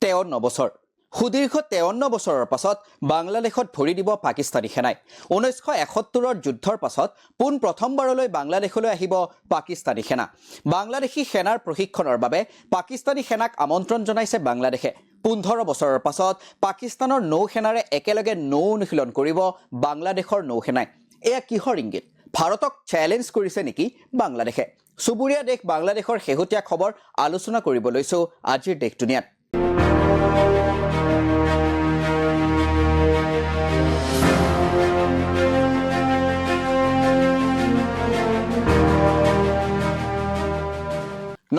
53 বছৰ সুদীৰ্ঘ 53 বছৰৰ পাছত বাংলাদেশত ভৰি দিব পাকিস্তানী সেনাই 1971ৰ যুদ্ধৰ পাছত পুন প্ৰথমবাৰলৈ বাংলাদেশলৈ আহিব পাকিস্তানী সেনা বাংলাদেশী সেনাৰ প্ৰশিক্ষণৰ বাবে পাকিস্তানী সেনাক আমন্ত্ৰণ জনাইছে বাংলাদেশে 15 বছৰৰ পাছত পাকিস্তানৰ নৌসেনাৰে একেলগে নৌ অনুশীলন কৰিব বাংলাদেশৰ নৌসেনাই এয়া কিহৰ ইংগিত ভাৰতক চ্যালেঞ্জ কৰিছে নেকি বাংলাদেশে সুবুৰীয়া দেশ বাংলাদেশৰ শেহতীয়া খবৰ আলোচনা কৰিব লৈছো আজিৰ দেশ দুনিয়াত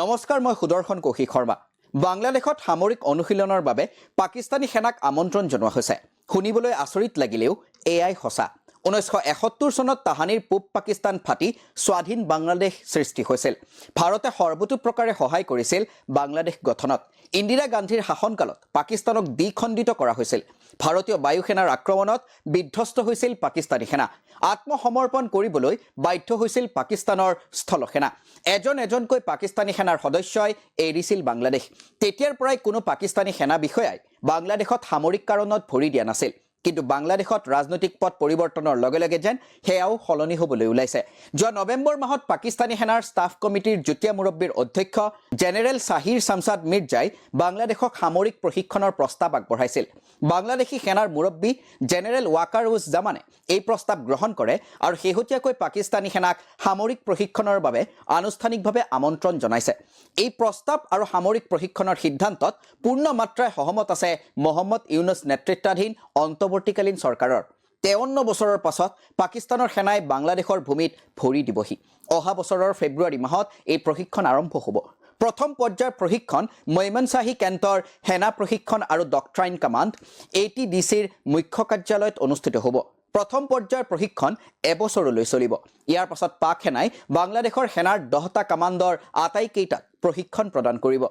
নমস্কাৰ মই সুদৰ্শন কৌশিক শৰ্মা বাংলাদেশত সামৰিক অনুশীলনৰ বাবে পাকিস্তানী সেনাক আমন্ত্ৰণ জনোৱা হৈছে শুনিবলৈ আচৰিত লাগিলেও এআই হসা 1971 চনত তাহানিৰ পূব পাকিস্তান ফাটি স্বাধীন বাংলাদেশ সৃষ্টি হৈছিল ভাৰতে সৰ্বতো প্ৰকাৰে সহায় কৰিছিল বাংলাদেশ গঠনত ইন্দিৰা গান্ধীৰ শাসনকালত পাকিস্তানক দ্বিখণ্ডিত কৰা হৈছিল ভাৰতীয় বায়ুসেনাৰ আক্ৰমণত বিধ্বস্ত হৈছিল পাকিস্তানী সেনা আত্মসমৰ্পণ কৰিবলৈ বাধ্য হৈছিল পাকিস্তানৰ স্থলসেনা এজনকৈ পাকিস্তানী সেনাৰ সদস্যই এৰিছিল বাংলাদেশ তেতিয়াৰ পৰাই কোনো পাকিস্তানী সেনা বিষয়াই বাংলাদেশত সামৰিক কাৰণত ভৰি দিয়া নাছিল কিন্তু বাংলাদেশত ৰাজনৈতিক পথ পৰিৱৰ্তনৰ লগে লগে যেন হেয়াও সলনি হ'বলৈ ওলাইছে যোৱা নৱেম্বৰ মাহত পাকিস্তানী সেনাৰ ষ্টাফ কমিটিৰ যুটীয়া মুৰব্বীৰ অধ্যক্ষ জেনেৰেল শাহিৰ শামছাদ মিৰ্জাই বাংলাদেশক সামৰিক প্ৰশিক্ষণৰ প্ৰস্তাৱ আগবঢ়াইছিল বাংলাদেশী সেনাৰ মুৰব্বী জেনেৰেল ৱাকাৰুজ্জামানে এই প্ৰস্তাৱ গ্ৰহণ কৰে আৰু শেহতীয়াকৈ পাকিস্তানী সেনাক সামৰিক প্ৰশিক্ষণৰ বাবে আনুষ্ঠানিকভাৱে আমন্ত্ৰণ জনাইছে এই প্ৰস্তাৱ আৰু সামৰিক প্ৰশিক্ষণৰ সিদ্ধান্তত পূৰ্ণ মাত্ৰাৰে সহমত আছে মহম্মদ ইউনুছ নেতৃত্বাধীন অন্তৰ্বৰ্তীকালীন চৰকাৰৰ 53 বছৰৰ পাছত পাকিস্তানৰ সেনাই বাংলাদেশৰ ভূমিত ভৰি দিবহি অহা বছৰৰ ফেব্ৰুৱাৰী মাহত এই প্ৰশিক্ষণ আৰম্ভ হ'ব প্ৰথম পৰ্যায়ৰ প্ৰশিক্ষণ মৈমনসাহী কেন্টৰ সেনা প্ৰশিক্ষণ আৰু ডক্ট্ৰাইন কমাণ্ড ATDCৰ মুখ্য কাৰ্যালয়ত অনুষ্ঠিত হ'ব প্ৰথম পৰ্যায়ৰ প্ৰশিক্ষণ এবছৰলৈ চলিব ইয়াৰ পাছত পাক সেনাই বাংলাদেশৰ সেনাৰ 10টা কমাণ্ডৰ আটাইকেইটাক প্ৰশিক্ষণ প্ৰদান কৰিব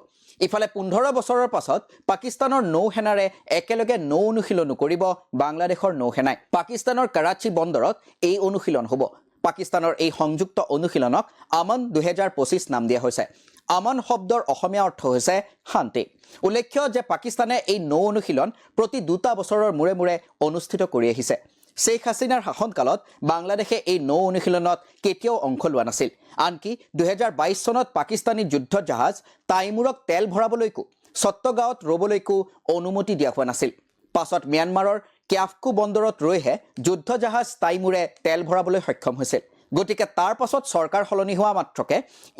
ইফালে 15 বছৰৰ পাছত পাকিস্তানৰ নৌসেনাৰে একেলগে নৌ অনুশীলন কৰিব বাংলাদেশৰ নৌসেনাই পাকিস্তানৰ কৰাচী বন্দৰত এই অনুশীলন হ'ব পাকিস্তানৰ এই সংযুক্ত অনুশীলনক আমন 2025 নাম দিয়া হৈছে আমন শব্দৰ অসমীয়া অৰ্থ হৈছে শান্তি উল্লেখ্য যে পাকিস্তানে এই নৌ অনুশীলন প্ৰতি 2 বছৰৰ মূৰে মূৰে অনুষ্ঠিত কৰি আহিছে শেখ হাসিনাৰ শাসনকালত বাংলাদেশে এই নৌ অনুশীলনত কেতিয়াও অংশ লোৱা নাছিল আনকি 2022 চনত পাকিস্তানী যুদ্ধ জাহাজ তাইমুৰক তেল ভৰাবলৈকো সত্তগাঁৱত ৰবলৈকো অনুমতি দিয়া হোৱা নাছিল পাছত ম্যানমাৰৰ ক্যাফকু বন্দৰত ৰৈহে যুদ্ধ জাহাজ তাইমুৰে তেল ভৰাবলৈ সক্ষম হৈছিল গতিকে তাৰ পাছত চৰকাৰ সলনি হোৱা মাত্ৰকে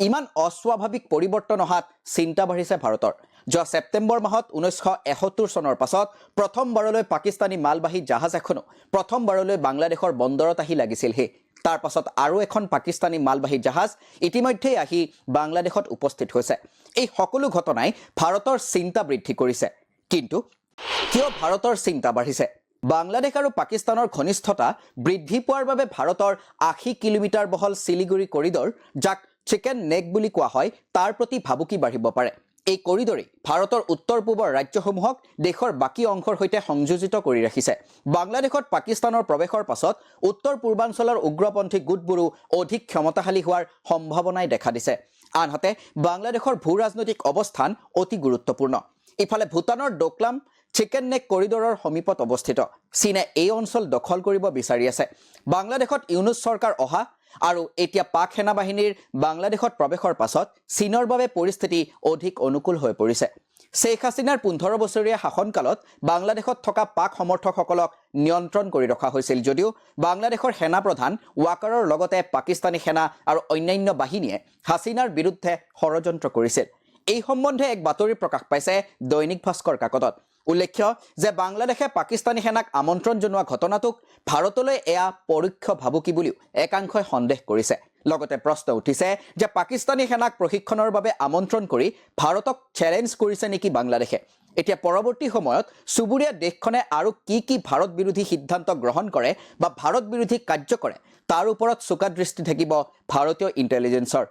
ইমান অস্বাভাৱিক পৰিৱৰ্তন অহাত চিন্তা বাঢ়িছে ভাৰতৰ যোৱা সেপ্টেম্বৰ মাহত 1971 চনৰ পাছত প্ৰথমবাৰলৈ পাকিস্তানী মালবাহী জাহাজ এখনো প্ৰথমবাৰলৈ বাংলাদেশৰ বন্দৰত আহি লাগিছিল হে তাৰ পাছত আৰু এখন পাকিস্তানী মালবাহী জাহাজ ইতিমধ্যে আহি বাংলাদেশত উপস্থিত হৈছে এই সকলো ঘটনাই ভাৰতৰ চিন্তা বৃদ্ধি কৰিছে কিন্তু কিয় ভাৰতৰ চিন্তা বাঢ়িছে বাংলাদেশ আৰু পাকিস্তানৰ ঘনিষ্ঠতা বৃদ্ধি পোৱাৰ বাবে ভাৰতৰ 80 কিলোমিটাৰ বহল শিলিগুৰি কৰিডৰ যাক চিকেন নেক বুলি কোৱা হয় তাৰ প্ৰতি ভাবুকি বাঢ়িব পাৰে এই কৰিডৰে ভাৰতৰ উত্তৰ পূবৰ ৰাজ্যসমূহক দেশৰ বাকি অংশৰ সৈতে সংযোজিত কৰি ৰাখিছে বাংলাদেশত পাকিস্তানৰ প্ৰৱেশৰ পাছত উত্তৰ পূৰ্বাঞ্চলৰ উগ্ৰপন্থী গোটবোৰো অধিক ক্ষমতাশালী হোৱাৰ সম্ভাৱনাই দেখা দিছে আনহাতে বাংলাদেশৰ ভূ ৰাজনৈতিক অৱস্থান অতি গুৰুত্বপূৰ্ণ ইফালে ভূটানৰ ডোকলাম চিকেন নেক কৰিডৰৰ সমীপত অৱস্থিত চীনে এই অঞ্চল দখল কৰিব বিচাৰি আছে বাংলাদেশত ইউনুছ চৰকাৰ অহা আৰু এতিয়া পাক সেনা বাহিনীৰ বাংলাদেশত প্ৰৱেশৰ পাছত চীনৰ বাবে পৰিস্থিতি অধিক অনুকূল হৈ পৰিছে শেখ হাসিনাৰ 15 বছৰীয়া শাসনকালত বাংলাদেশত থকা পাক সমৰ্থকসকলক নিয়ন্ত্ৰণ কৰি ৰখা হৈছিল যদিও বাংলাদেশৰ সেনা প্ৰধান ৱাকাৰৰ লগতে পাকিস্তানী সেনা আৰু অন্যান্য বাহিনীয়ে হাসিনাৰ বিৰুদ্ধে ষড়যন্ত্ৰ কৰিছিল এই সম্বন্ধে এক বাতৰি প্ৰকাশ পাইছে দৈনিক ভাস্কৰ কাকতত উল্লেখ্য যে বাংলাদেশে পাকিস্তানী সেনাক আমন্ত্ৰণ জনোৱা ঘটনাটোক ভাৰতলৈ এয়া পৰোক্ষ ভাবুকি বুলিও একাংশই সন্দেহ কৰিছে লগতে প্ৰশ্ন উঠিছে যে পাকিস্তানী সেনাক প্ৰশিক্ষণৰ বাবে আমন্ত্ৰণ কৰি ভাৰতক চ্যালেঞ্জ কৰিছে নেকি বাংলাদেশে এতিয়া পৰৱৰ্তী সময়ত সুবুৰীয়া দেশখনে আৰু কি ভাৰত বিৰোধী সিদ্ধান্ত গ্ৰহণ কৰে বা ভাৰত বিৰোধী কাৰ্য কৰে তাৰ ওপৰত চোকা দৃষ্টি থাকিব ভাৰতীয় ইন্টেলিজেন্সৰ